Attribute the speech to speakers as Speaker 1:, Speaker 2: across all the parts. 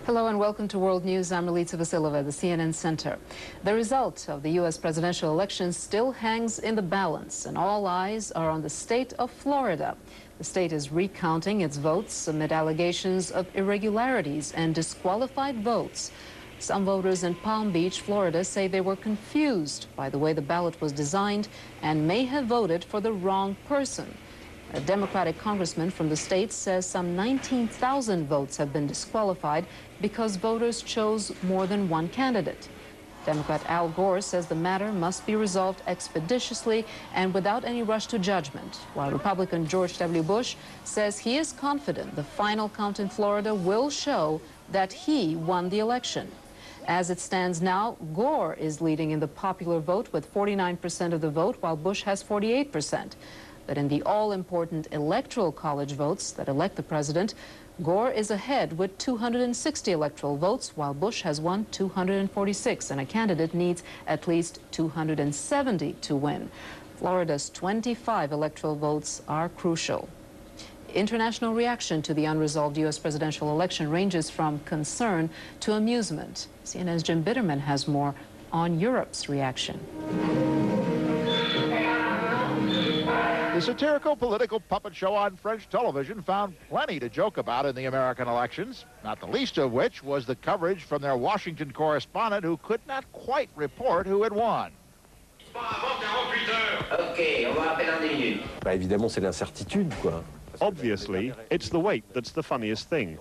Speaker 1: Hello and welcome to World News. I'm Relitza Vasilova at the CNN Center. The result of the U.S. presidential election still hangs in the balance, and all eyes are on the state of Florida. The state is recounting its votes amid allegations of irregularities and disqualified votes. Some voters in Palm Beach, Florida, say they were confused by the way the ballot was designed and may have voted for the wrong person. A Democratic congressman from the state says some 19,000 votes have been disqualified because voters chose more than one candidate. Democrat Al Gore says the matter must be resolved expeditiously and without any rush to judgment, while Republican George W. Bush says he is confident the final count in Florida will show that he won the election. As it stands now, Gore is leading in the popular vote with 49% of the vote, while Bush has 48%. But in the all-important electoral college votes that elect the president, Gore is ahead with 260 electoral votes, while Bush has won 246, and a candidate needs at least 270 to win. Florida's 25 electoral votes are crucial. International reaction to the unresolved U.S. presidential election ranges from concern to amusement. CNN's Jim Bitterman has more on Europe's reaction.
Speaker 2: The satirical political puppet show on French television found plenty to joke about in the American elections, not the least of which was the coverage from their Washington correspondent who could not quite report who had won.
Speaker 3: Obviously, it's the wait that's the funniest thing.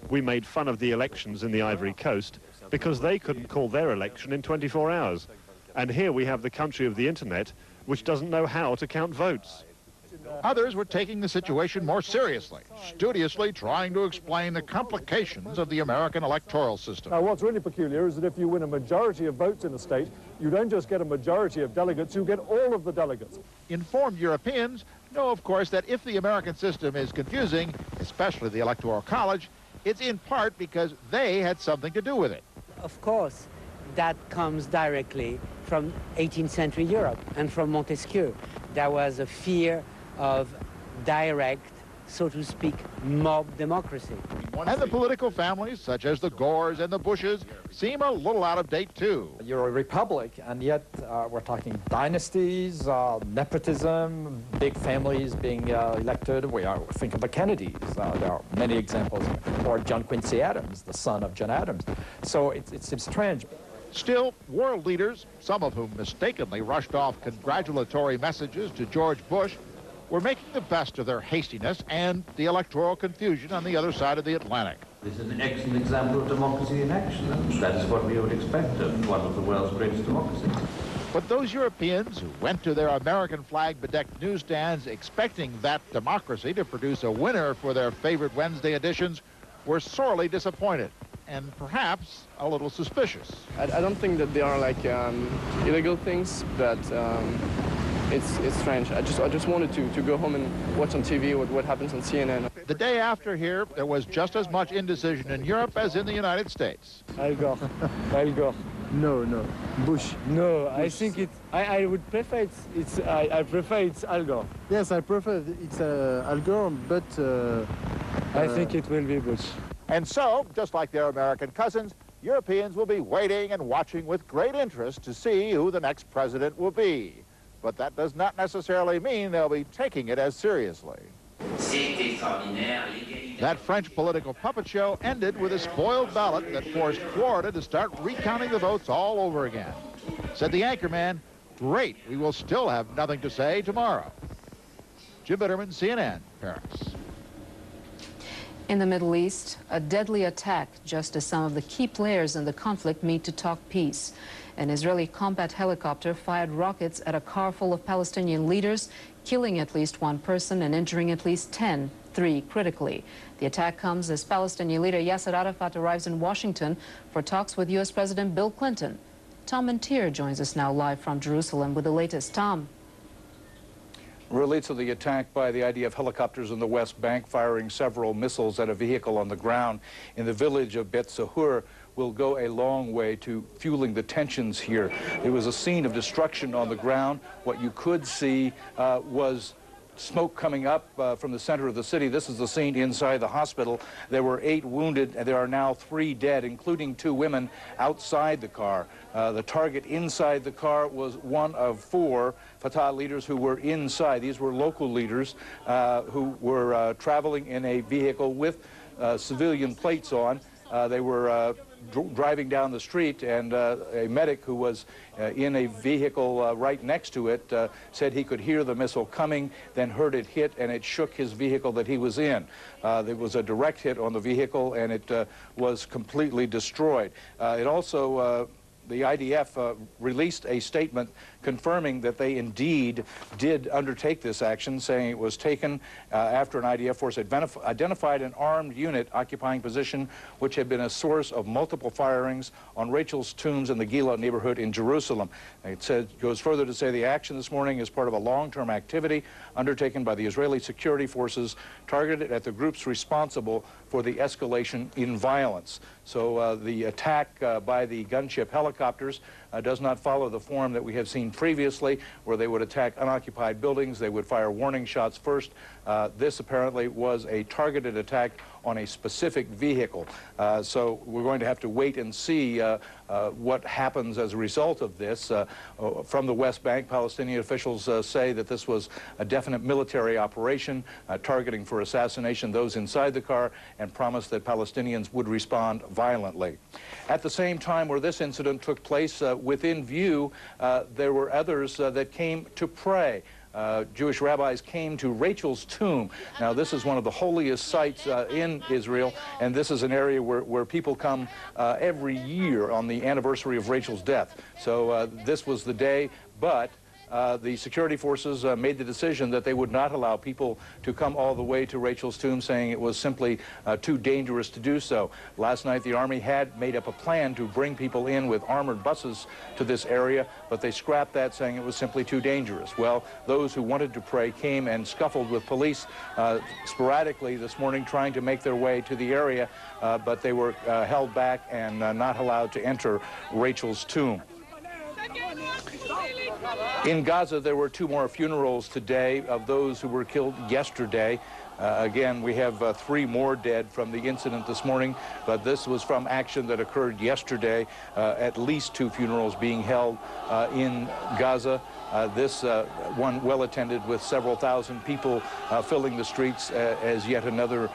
Speaker 3: We made fun of the elections in the Ivory Coast because they couldn't call their election in 24 hours. And here we have the country of the internet, which doesn't know how to count votes.
Speaker 2: Others were taking the situation more seriously, studiously trying to explain the complications of the American electoral system.
Speaker 4: Now, what's really peculiar is that if you win a majority of votes in a state, you don't just get a majority of delegates, you get all of the delegates.
Speaker 2: Informed Europeans know, of course, that if the American system is confusing, especially the Electoral College, it's in part because they had something to do with it.
Speaker 5: Of course, that comes directly from 18th century Europe and from Montesquieu. There was a fear of direct, so to speak, mob democracy.
Speaker 2: And the political families, such as the Gores and the Bushes, seem a little out of date, too.
Speaker 6: You're a republic, and yet we're talking dynasties, nepotism, big families being elected. Think of the Kennedys. There are many examples. Or John Quincy Adams, the son of John Adams. So it seems strange.
Speaker 2: Still, world leaders, some of whom mistakenly rushed off congratulatory messages to George Bush, were making the best of their hastiness and the electoral confusion on the other side of the Atlantic.
Speaker 7: This is an excellent example of democracy in action, and that is what we would expect of one of the world's greatest democracies.
Speaker 2: But those Europeans who went to their American flag-bedecked newsstands expecting that democracy to produce a winner for their favorite Wednesday editions were sorely disappointed and perhaps a little suspicious.
Speaker 8: I don't think that they are like illegal things, but it's strange. I just wanted to go home and watch on TV what happens on CNN.
Speaker 2: The day after here, there was just as much indecision in Europe as in the United States.
Speaker 4: Al Gore. Al Gore. No, Bush. No, Bush. I think I would prefer I prefer it's Al Gore.
Speaker 9: Yes, I prefer it's Al Gore, but
Speaker 4: I think it will be Bush.
Speaker 2: And so, just like their American cousins, Europeans will be waiting and watching with great interest to see who the next president will be. But that does not necessarily mean they'll be taking it as seriously. That French political puppet show ended with a spoiled ballot that forced Florida to start recounting the votes all over again. Said the anchorman, "Great, we will still have nothing to say tomorrow." Jim Bitterman, CNN, Paris.
Speaker 1: In the Middle East, a deadly attack just as some of the key players in the conflict meet to talk peace. An Israeli combat helicopter fired rockets at a car full of Palestinian leaders, killing at least one person and injuring at least 10, 3 critically. The attack comes as Palestinian leader Yasser Arafat arrives in Washington for talks with U.S. President Bill Clinton. Tom Mentir joins us now live from Jerusalem with the latest. Tom.
Speaker 10: Relates to the attack by the IDF helicopters in the West Bank, firing several missiles at a vehicle on the ground in the village of Bet Sahur, will go a long way to fueling the tensions here. It was a scene of destruction on the ground. What you could see was smoke coming up from the center of the city. This is the scene inside the hospital. There were 8 wounded, and there are now 3 dead, including 2 women outside the car. The target inside the car was one of 4 Fatah leaders who were inside. These were local leaders who were traveling in a vehicle with civilian plates on. They were driving down the street, and a medic who was in a vehicle right next to it said he could hear the missile coming, then heard it hit, and it shook his vehicle that he was in. There was a direct hit on the vehicle, and it was completely destroyed. It also the IDF released a statement confirming that they indeed did undertake this action, saying it was taken after an IDF force identified an armed unit occupying position which had been a source of multiple firings on Rachel's Tombs in the Gila neighborhood in Jerusalem. It goes further to say the action this morning is part of a long-term activity undertaken by the Israeli security forces targeted at the groups responsible for the escalation in violence. So the attack by the gunship helicopters does not follow the form that we have seen previously, where they would attack unoccupied buildings, they would fire warning shots first. This apparently was a targeted attack on a specific vehicle. So we're going to have to wait and see what happens as a result of this. From the West Bank, Palestinian officials say that this was a definite military operation targeting for assassination those inside the car, and promised that Palestinians would respond violently. At the same time where this incident took place, within view, there were others that came to pray. Jewish rabbis came to Rachel's tomb. Now, this is one of the holiest sites in Israel, and this is an area where people come every year on the anniversary of Rachel's death. So this was the day, but the security forces made the decision that they would not allow people to come all the way to Rachel's tomb, saying it was simply too dangerous to do so. Last night, the Army had made up a plan to bring people in with armored buses to this area, but they scrapped that, saying it was simply too dangerous. Well, those who wanted to pray came and scuffled with police sporadically this morning, trying to make their way to the area, but they were held back and not allowed to enter Rachel's tomb. In Gaza, there were 2 more funerals today of those who were killed yesterday. Again, we have 3 more dead from the incident this morning, but this was from action that occurred yesterday. At least 2 funerals being held in Gaza. This one well attended with several thousand people filling the streets as yet another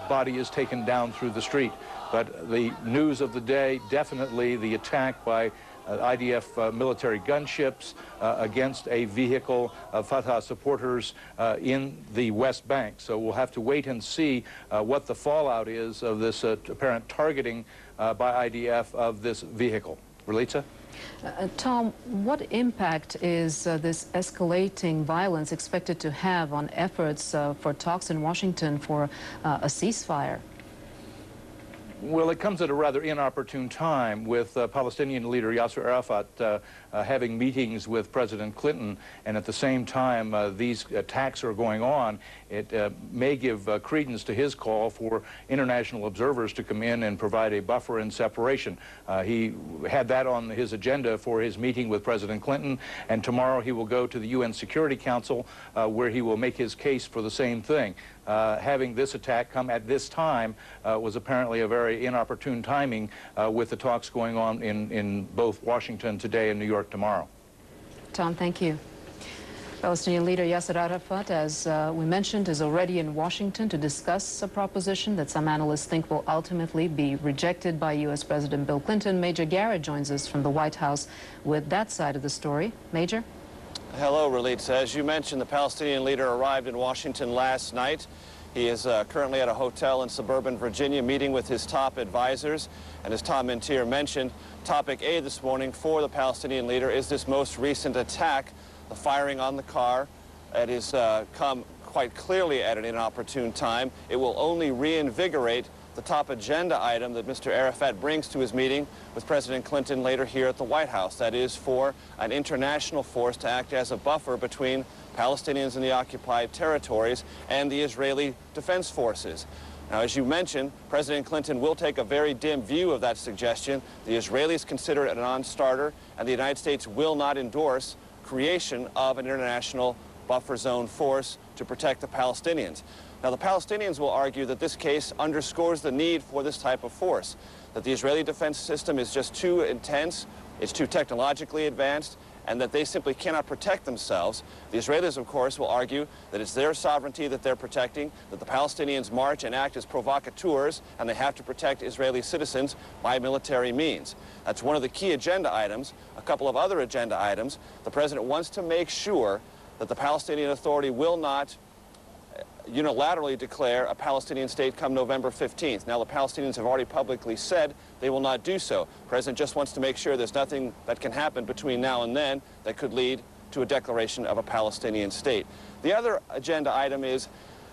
Speaker 10: body is taken down through the street. But the news of the day, definitely the attack by IDF military gunships against a vehicle of Fatah supporters in the West Bank. So we'll have to wait and see what the fallout is of this apparent targeting by IDF of this vehicle. Relitza?
Speaker 1: Tom, what impact is this escalating violence expected to have on efforts for talks in Washington for a ceasefire?
Speaker 10: Well, it comes at a rather inopportune time, with Palestinian leader Yasser Arafat having meetings with President Clinton, and at the same time these attacks are going on. It may give credence to his call for international observers to come in and provide a buffer and separation. He had that on his agenda for his meeting with President Clinton, and tomorrow he will go to the UN Security Council where he will make his case for the same thing. Having this attack come at this time was apparently a very inopportune timing with the talks going on in both Washington today and New York tomorrow.
Speaker 1: Tom, thank you. Palestinian leader Yasser Arafat, as we mentioned, is already in Washington to discuss a proposition that some analysts think will ultimately be rejected by U.S. President Bill Clinton. Major Garrett joins us from the White House with that side of the story. Major?
Speaker 11: Hello, Relitza. As you mentioned, the Palestinian leader arrived in Washington last night. He is currently at a hotel in suburban Virginia meeting with his top advisors. And as Tom Mentir mentioned, topic A this morning for the Palestinian leader is this most recent attack, the firing on the car. It has come quite clearly at an inopportune time. It will only reinvigorate the top agenda item that Mr. Arafat brings to his meeting with President Clinton later here at the White House. That is for an international force to act as a buffer between Palestinians in the occupied territories and the Israeli Defense Forces. Now, as you mentioned, President Clinton will take a very dim view of that suggestion. The Israelis consider it a non-starter, and the United States will not endorse creation of an international buffer zone force to protect the Palestinians. Now, the Palestinians will argue that this case underscores the need for this type of force, that the Israeli defense system is just too intense, it's too technologically advanced, and that they simply cannot protect themselves. The Israelis, of course, will argue that it's their sovereignty that they're protecting, that the Palestinians march and act as provocateurs, and they have to protect Israeli citizens by military means. That's one of the key agenda items. A couple of other agenda items. The president wants to make sure that the Palestinian Authority will not unilaterally declare a Palestinian state come November 15th. Now, the Palestinians have already publicly said they will not do so. The president just wants to make sure there's nothing that can happen between now and then that could lead to a declaration of a Palestinian state. The other agenda item is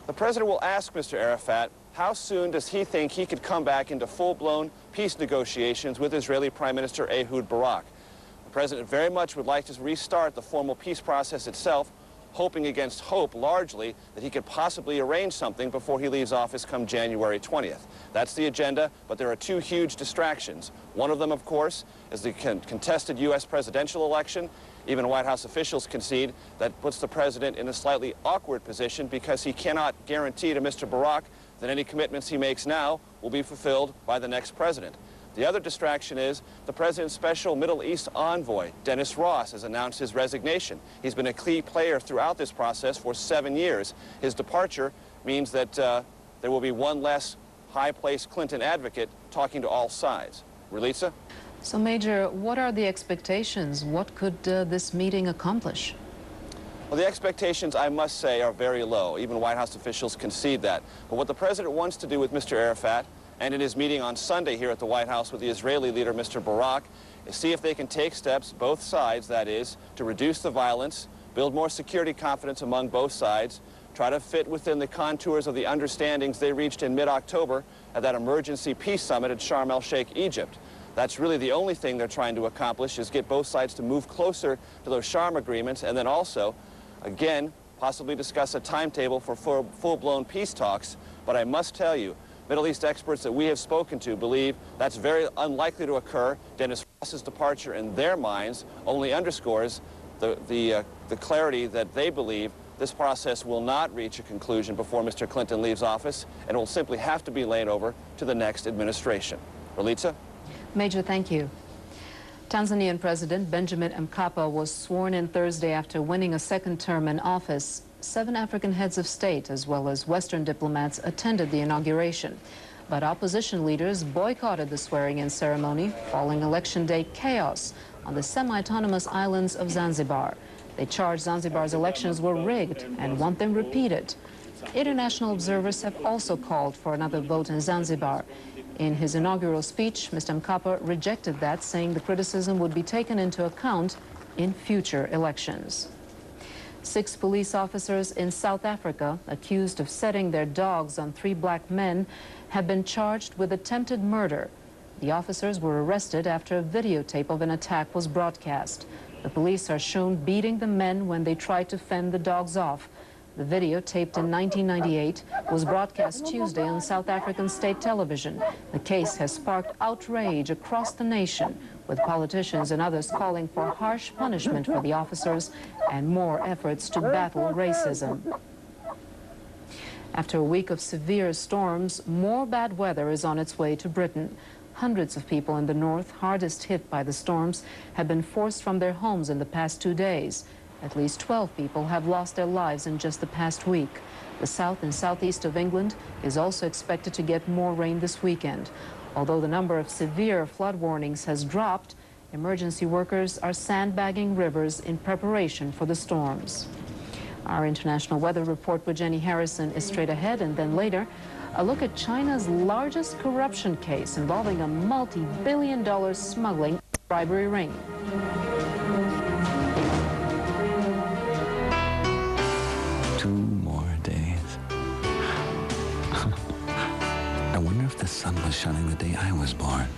Speaker 11: the president will ask Mr. Arafat how soon does he think he could come back into full-blown peace negotiations with Israeli Prime Minister Ehud Barak. The president very much would like to restart the formal peace process itself, hoping against hope largely that he could possibly arrange something before he leaves office come January 20th. That's the agenda, but there are two huge distractions. One of them, of course, is the contested U.S. presidential election. Even White House officials concede that puts the president in a slightly awkward position because he cannot guarantee to Mr. Barak that any commitments he makes now will be fulfilled by the next president. The other distraction is the president's special Middle East envoy, Dennis Ross, has announced his resignation. He's been a key player throughout this process for 7 years. His departure means that there will be one less high-placed Clinton advocate talking to all sides. Ralitza?
Speaker 1: So, Major, what are the expectations? What could this meeting accomplish?
Speaker 11: Well, the expectations, I must say, are very low. Even White House officials concede that. But what the president wants to do with Mr. Arafat, and in his meeting on Sunday here at the White House with the Israeli leader, Mr. Barak, is see if they can take steps, both sides, that is, to reduce the violence, build more security confidence among both sides, try to fit within the contours of the understandings they reached in mid-October at that emergency peace summit at Sharm el-Sheikh, Egypt. That's really the only thing they're trying to accomplish, is get both sides to move closer to those Sharm agreements, and then also, again, possibly discuss a timetable for full-blown peace talks. But I must tell you, Middle East experts that we have spoken to believe that's very unlikely to occur. Dennis Ross's departure, in their minds, only underscores the clarity that they believe this process will not reach a conclusion before Mr. Clinton leaves office, and will simply have to be laid over to the next administration. Ralitza?
Speaker 1: Major, thank you. Tanzanian President Benjamin Mkapa was sworn in Thursday after winning a second term in office. 7 African heads of state, as well as Western diplomats, attended the inauguration. But opposition leaders boycotted the swearing-in ceremony, following election day chaos on the semi-autonomous islands of Zanzibar. They charged Zanzibar's elections were rigged and want them repeated. International observers have also called for another vote in Zanzibar. In his inaugural speech, Mr. Mkapa rejected that, saying the criticism would be taken into account in future elections. 6 police officers in South Africa, accused of setting their dogs on 3 black men, have been charged with attempted murder. The officers were arrested after a videotape of an attack was broadcast. The police are shown beating the men when they tried to fend the dogs off. The video, taped in 1998, was broadcast Tuesday on South African state television. The case has sparked outrage across the nation, with politicians and others calling for harsh punishment for the officers and more efforts to battle racism. After a week of severe storms, more bad weather is on its way to Britain. Hundreds of people in the north, hardest hit by the storms, have been forced from their homes in the past 2 days. At least 12 people have lost their lives in just the past week. The south and southeast of England is also expected to get more rain this weekend. Although the number of severe flood warnings has dropped, emergency workers are sandbagging rivers in preparation for the storms. Our international weather report with Jenny Harrison is straight ahead, and then later, a look at China's largest corruption case involving a multi-billion-dollar smuggling bribery ring.
Speaker 12: 2 more days. I wonder if the sun was shining the day I was born.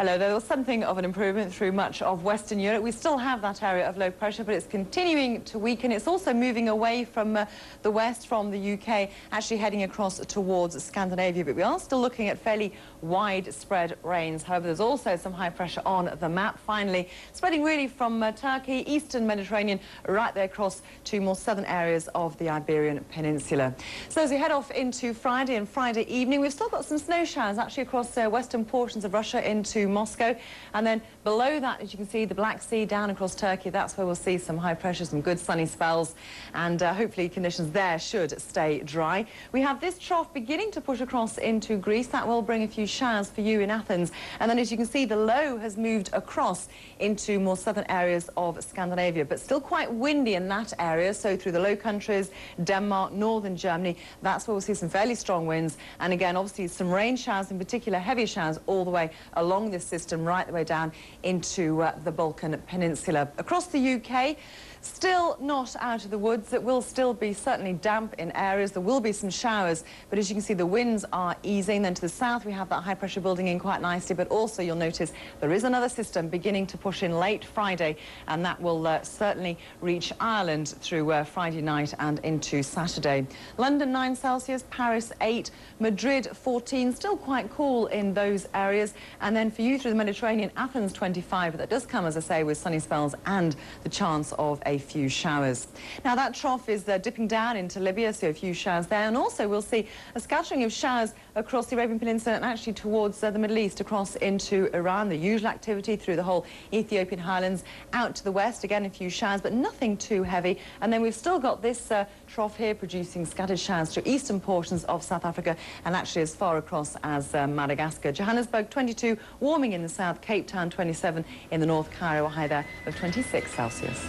Speaker 13: Hello, there was something of an improvement through much of Western Europe. We still have that area of low pressure, but it's continuing to weaken. It's also moving away from the west, from the UK, actually heading across towards Scandinavia. But we are still looking at fairly widespread rains. However, there's also some high pressure on the map, finally spreading really from Turkey, eastern Mediterranean, right there across to more southern areas of the Iberian Peninsula. So as we head off into Friday and Friday evening, we've still got some snow showers actually across western portions of Russia into Moscow, and then below that, as you can see, the Black Sea down across Turkey. That's where we'll see some high pressure, some good sunny spells, and hopefully conditions there should stay dry. We have this trough beginning to push across into Greece. That will bring a few showers for you in Athens, and then as you can see, the low has moved across into more southern areas of Scandinavia, but still quite windy in that area. So through the Low Countries, Denmark, northern Germany, that's where we'll see some fairly strong winds, and again obviously some rain showers, in particular heavy showers all the way along this system right the way down into the Balkan Peninsula. Across the UK, still not out of the woods. It will still be certainly damp in areas. There will be some showers, but as you can see, the winds are easing. Then to the south, we have that high pressure building in quite nicely, but also you'll notice there is another system beginning to push in late Friday, and that will certainly reach Ireland through Friday night and into Saturday. London 9 Celsius, Paris 8, Madrid 14, still quite cool in those areas. And then for you through the Mediterranean, Athens 25, but that does come, as I say, with sunny spells and the chance of a few showers. Now that trough is dipping down into Libya, so a few showers there, and also we'll see a scattering of showers across the Arabian Peninsula and actually towards the Middle East, across into Iran. The usual activity through the whole Ethiopian highlands, out to the west, again a few showers, but nothing too heavy. And then we've still got this trough here producing scattered showers to eastern portions of South Africa and actually as far across as Madagascar. Johannesburg 22, warming in the south, Cape Town 27 in the north, Cairo a high there of 26 Celsius.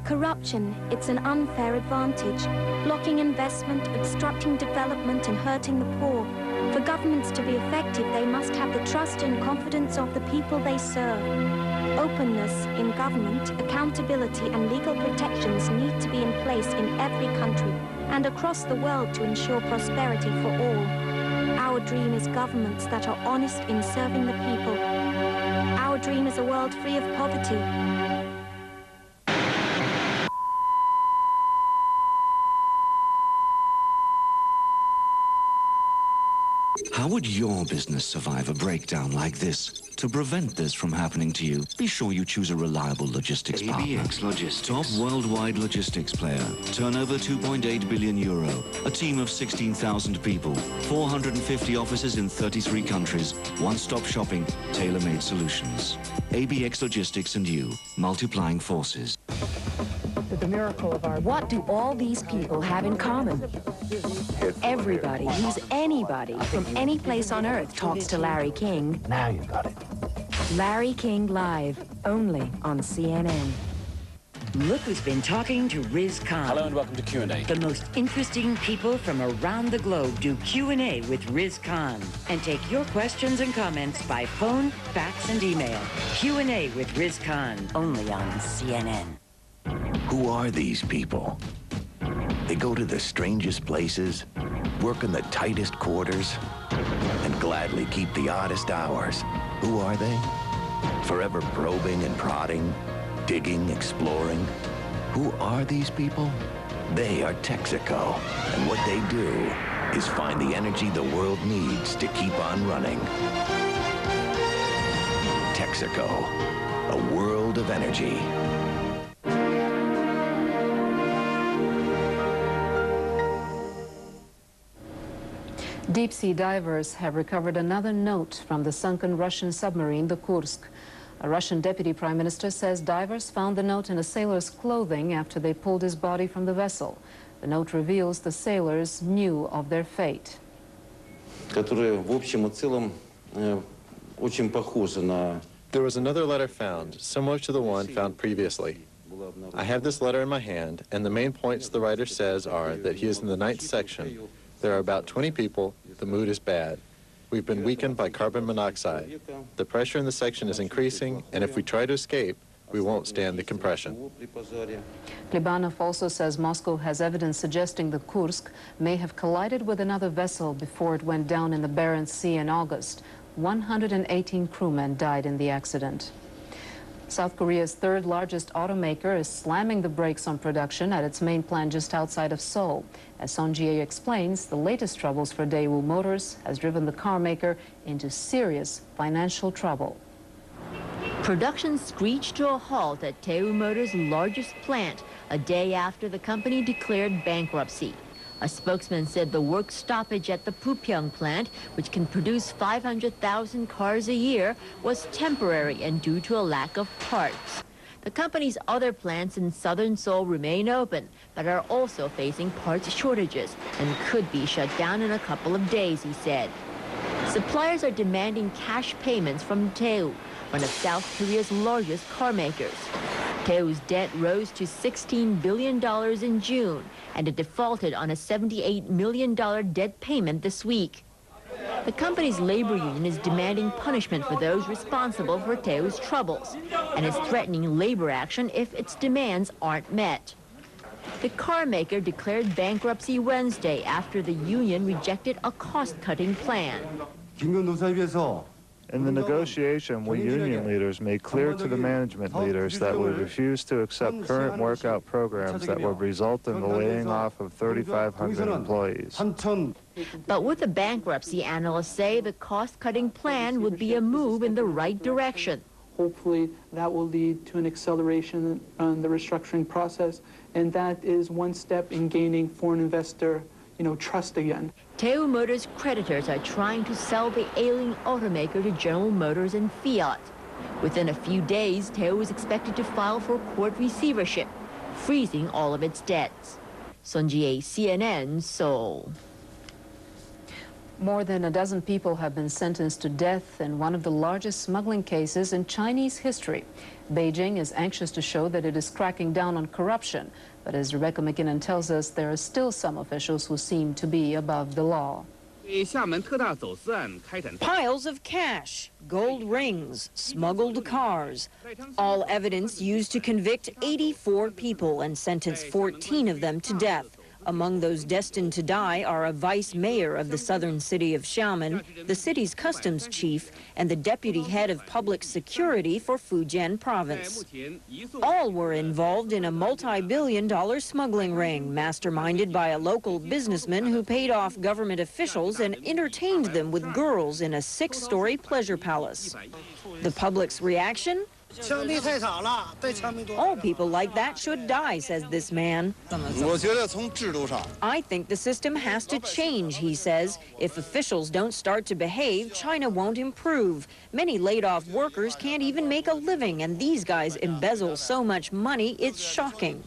Speaker 14: Corruption, it's an unfair advantage, blocking investment, obstructing development and hurting the poor. For governments to be effective, they must have the trust and confidence of the people they serve. Openness in government, accountability and legal protections need to be in place in every country and across the world to ensure prosperity for all. Our dream is governments that are honest in serving the people. Our dream is a world free of poverty.
Speaker 12: How would your business survive a breakdown like this? To prevent this from happening to you, be sure you choose a reliable logistics partner. ABX Logistics. Top worldwide logistics player. Turnover 2.8 billion euro. A team of 16,000 people. 450 offices in 33 countries. One-stop shopping. Tailor-made solutions. ABX Logistics and you. Multiplying forces.
Speaker 15: The miracle of our... What do all these people have in common? Everybody who's anybody from any place on Earth talks to Larry King. Now you got it. Larry King Live, only on CNN.
Speaker 16: Look who's been talking to Riz Khan.
Speaker 17: Hello and welcome to Q&A.
Speaker 16: The most interesting people from around the globe do Q&A with Riz Khan. And take your questions and comments by phone, fax, and email. Q&A with Riz Khan, only on CNN.
Speaker 18: Who are these people? They go to the strangest places, work in the tightest quarters, and gladly keep the oddest hours. Who are they? Forever probing and prodding, digging, exploring. Who are these people? They are Texaco, and what they do is find the energy the world needs to keep on running. Texaco, a world of energy.
Speaker 1: Deep-sea divers have recovered another note from the sunken Russian submarine, the Kursk. A Russian deputy prime minister says divers found the note in a sailor's clothing after they pulled his body from the vessel. The note reveals the sailors knew of their fate.
Speaker 19: Которые в общем и целом очень похожи на
Speaker 17: There was another letter found, similar to the one found previously. I have this letter in my hand, and the main points the writer says are that he is in the 9th section. There are about 20 people. The mood is bad. We've been weakened by carbon monoxide. The pressure in the section is increasing, and if we try to escape, we won't stand the compression.
Speaker 1: Klebanov also says Moscow has evidence suggesting the Kursk may have collided with another vessel before it went down in the Barents Sea in August. 118 crewmen died in the accident. South Korea's third largest automaker is slamming the brakes on production at its main plant just outside of Seoul. As Son Ji-ae explains, the latest troubles for Daewoo Motors has driven the car maker into serious financial trouble.
Speaker 19: Production screeched to a halt at Daewoo Motors' largest plant a day after the company declared bankruptcy. A spokesman said the work stoppage at the Pupyeong plant, which can produce 500,000 cars a year, was temporary and due to a lack of parts. The company's other plants in southern Seoul remain open, but are also facing parts shortages and could be shut down in a couple of days, he said. Suppliers are demanding cash payments from Daewoo, one of South Korea's largest car makers. Daewoo's debt rose to $16 billion in June, and it defaulted on a $78 million debt payment this week. The company's labor union is demanding punishment for those responsible for Daewoo's troubles, and is threatening labor action if its demands aren't met. The car maker declared bankruptcy Wednesday after the union rejected a cost-cutting plan.
Speaker 20: In the negotiation, we union leaders made clear to the management leaders that we refuse to accept current workout programs that would result in the laying off of 3,500 employees.
Speaker 19: But with the bankruptcy, analysts say the cost-cutting plan would be a move in the right direction.
Speaker 21: Hopefully, that will lead to an acceleration in the restructuring process, and that is one step in gaining foreign investor, trust again.
Speaker 19: Daewoo Motors creditors are trying to sell the ailing automaker to General Motors and Fiat. Within a few days, Daewoo is expected to file for court receivership, freezing all of its debts. Son Ji-ae, CNN, Seoul.
Speaker 1: More than a dozen people have been sentenced to death in one of the largest smuggling cases in Chinese history. Beijing is anxious to show that it is cracking down on corruption. But as Rebecca McKinnon tells us, there are still some officials who seem to be above the law.
Speaker 15: Piles of cash, gold rings, smuggled cars. All evidence used to convict 84 people and sentence 14 of them to death. Among those destined to die are a vice mayor of the southern city of Xiamen, the city's customs chief, and the deputy head of public security for Fujian province. All were involved in a multi-billion-dollar smuggling ring, masterminded by a local businessman who paid off government officials and entertained them with girls in a 6-story pleasure palace. The public's reaction? All people like that should die, says this man. I think the system has to change, he says. If officials don't start to behave, China won't improve. Many laid-off workers can't even make a living, and these guys embezzle so much money, it's shocking.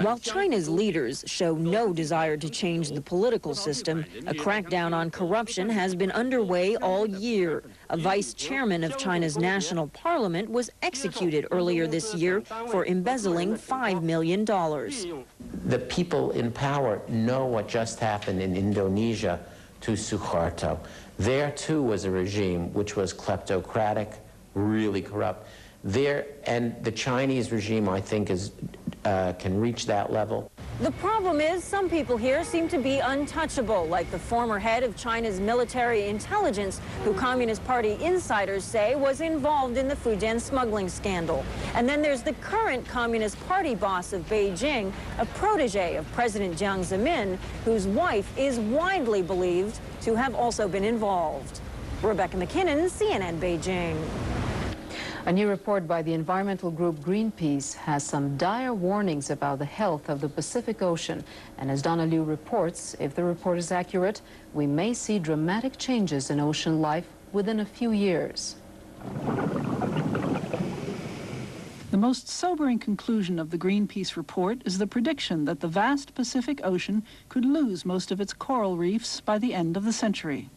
Speaker 15: While China's leaders show no desire to change the political system, a crackdown on corruption has been underway all year. A vice chairman of China's national parliament was executed earlier this year for embezzling $5 million.
Speaker 22: The people in power know what just happened in Indonesia to Suharto. There, too, was a regime which was kleptocratic, really corrupt. And the Chinese regime, I think, can reach that level.
Speaker 15: The problem is some people here seem to be untouchable, like the former head of China's military intelligence, who Communist Party insiders say was involved in the Fujian smuggling scandal. And then there's the current Communist Party boss of Beijing, a protege of President Jiang Zemin, whose wife is widely believed to have also been involved. Rebecca McKinnon, CNN, Beijing.
Speaker 1: A new report by the environmental group Greenpeace has some dire warnings about the health of the Pacific Ocean. And as Donna Liu reports, if the report is accurate, we may see dramatic changes in ocean life within a few years.
Speaker 23: The most sobering conclusion of the Greenpeace report is the prediction that the vast Pacific Ocean could lose most of its coral reefs by the end of the century.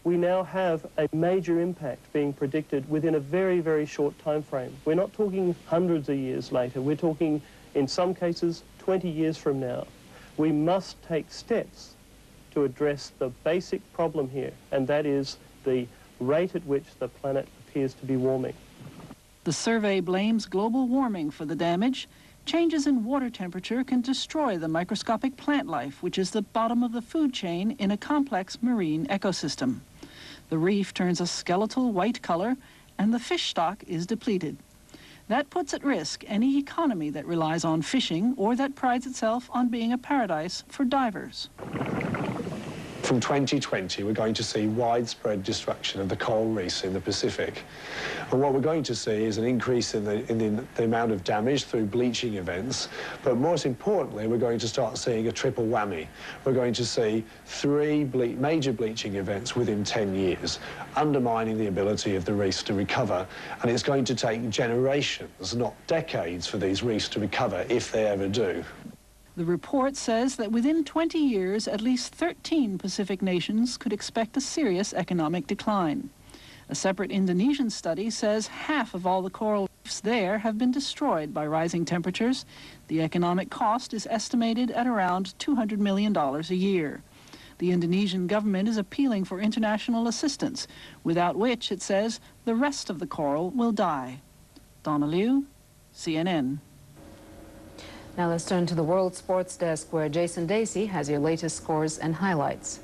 Speaker 3: we now have a major impact being predicted within a very, very short time frame. We're not talking hundreds of years later. We're talking, in some cases, 20 years from now. We must take steps to address the basic problem here, and that is the rate at which the planet appears to be warming.
Speaker 23: The survey blames global warming for the damage. Changes in water temperature can destroy the microscopic plant life, which is the bottom of the food chain in a complex marine ecosystem. The reef turns a skeletal white color, and the fish stock is depleted. That puts at risk any economy that relies on fishing or that prides itself on being a paradise for divers.
Speaker 5: From 2020, we're going to see widespread destruction of the coral reefs in the Pacific. And what we're going to see is an increase in the amount of damage through bleaching events. But most importantly, we're going to start seeing a triple whammy. We're going to see 3 major bleaching events within 10 years, undermining the ability of the reefs to recover. And it's going to take generations, not decades, for these reefs to recover, if they ever do.
Speaker 23: The report says that within 20 years, at least 13 Pacific nations could expect a serious economic decline. A separate Indonesian study says half of all the coral reefs there have been destroyed by rising temperatures. The economic cost is estimated at around $200 million a year. The Indonesian government is appealing for international assistance, without which, it says, the rest of the coral will die. Donna Liu, CNN.
Speaker 1: Now let's turn to the World Sports Desk, where Jason Dacey has your latest scores and highlights.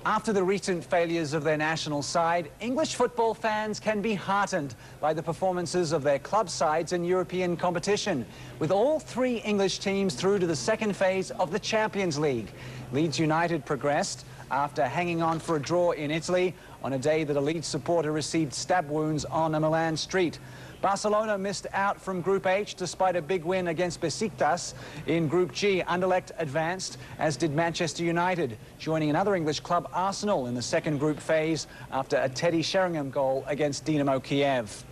Speaker 6: After the recent failures of their national side, English football fans can be heartened by the performances of their club sides in European competition, with all 3 English teams through to the second phase of the Champions League. Leeds United progressed after hanging on for a draw in Italy on a day that a Leeds supporter received stab wounds on a Milan street. Barcelona missed out from Group H despite a big win against Besiktas. In Group G, Anderlecht advanced, as did Manchester United, joining another English club, Arsenal, in the second group phase after a Teddy Sheringham goal against Dynamo Kiev.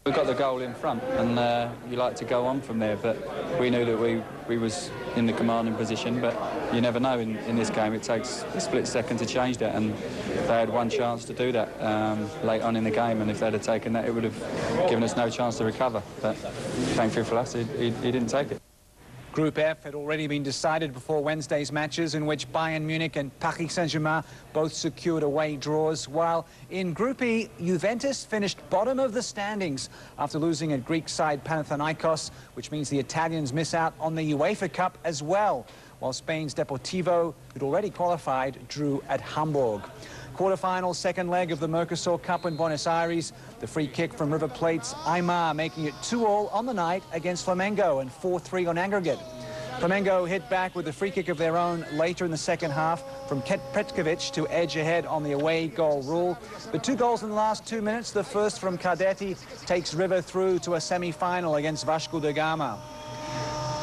Speaker 24: We got the goal in front, and you like to go on from there, but we knew that we was in the commanding position, but you never know in this game. It takes a split second to change that, and they had one chance to do that late on in the game, and if they'd have taken that, it would have given us no chance to recover. But thankfully for us, he didn't take it.
Speaker 6: Group F had already been decided before Wednesday's matches, in which Bayern Munich and Paris Saint-Germain both secured away draws, while in Group E, Juventus finished bottom of the standings after losing at Greek side Panathinaikos, which means the Italians miss out on the UEFA Cup as well, while Spain's Deportivo, who'd already qualified, drew at Hamburg. Quarter-final, second leg of the Mercosur Cup in Buenos Aires. The free kick from River Plate's Aymar making it 2-2 on the night against Flamengo and 4-3 on aggregate. Flamengo hit back with a free kick of their own later in the second half from Petkovic to edge ahead on the away goal rule. But 2 goals in the last 2 minutes. The first from Cardetti takes River through to a semi-final against Vasco da Gama.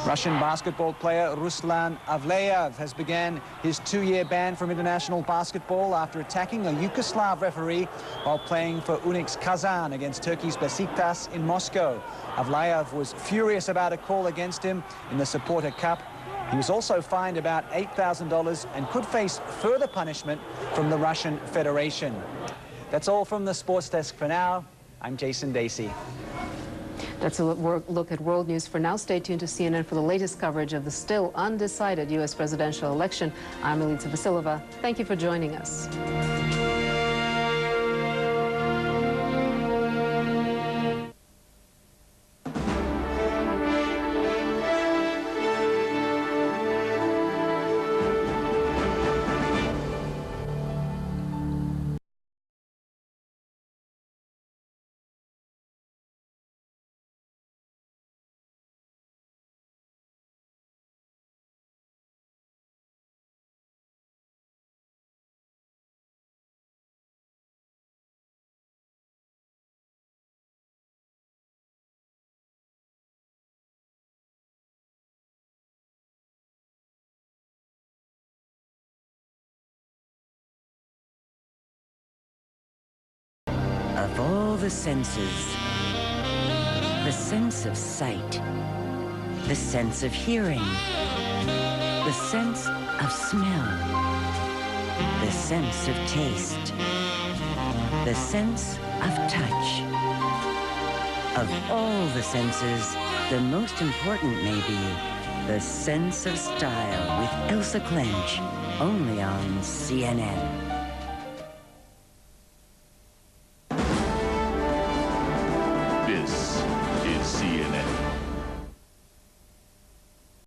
Speaker 6: Russian basketball player Ruslan Avleyev has began his 2-year ban from international basketball after attacking a Yugoslav referee while playing for Unix Kazan against Turkey's Besiktas in Moscow. Avleyev was furious about a call against him in the Supporter Cup. He was also fined about $8,000 and could face further punishment from the Russian Federation. That's all from the Sports Desk for now. I'm Jason Dacey.
Speaker 1: That's a look at world news for now. Stay tuned to CNN for the latest coverage of the still undecided U.S. presidential election. I'm Milica Vasilova. Thank you for joining us.
Speaker 16: Of all the senses, the sense of sight, the sense of hearing, the sense of smell, the sense of taste, the sense of touch. Of all the senses, the most important may be the sense of style with Elsa Clench, only on CNN.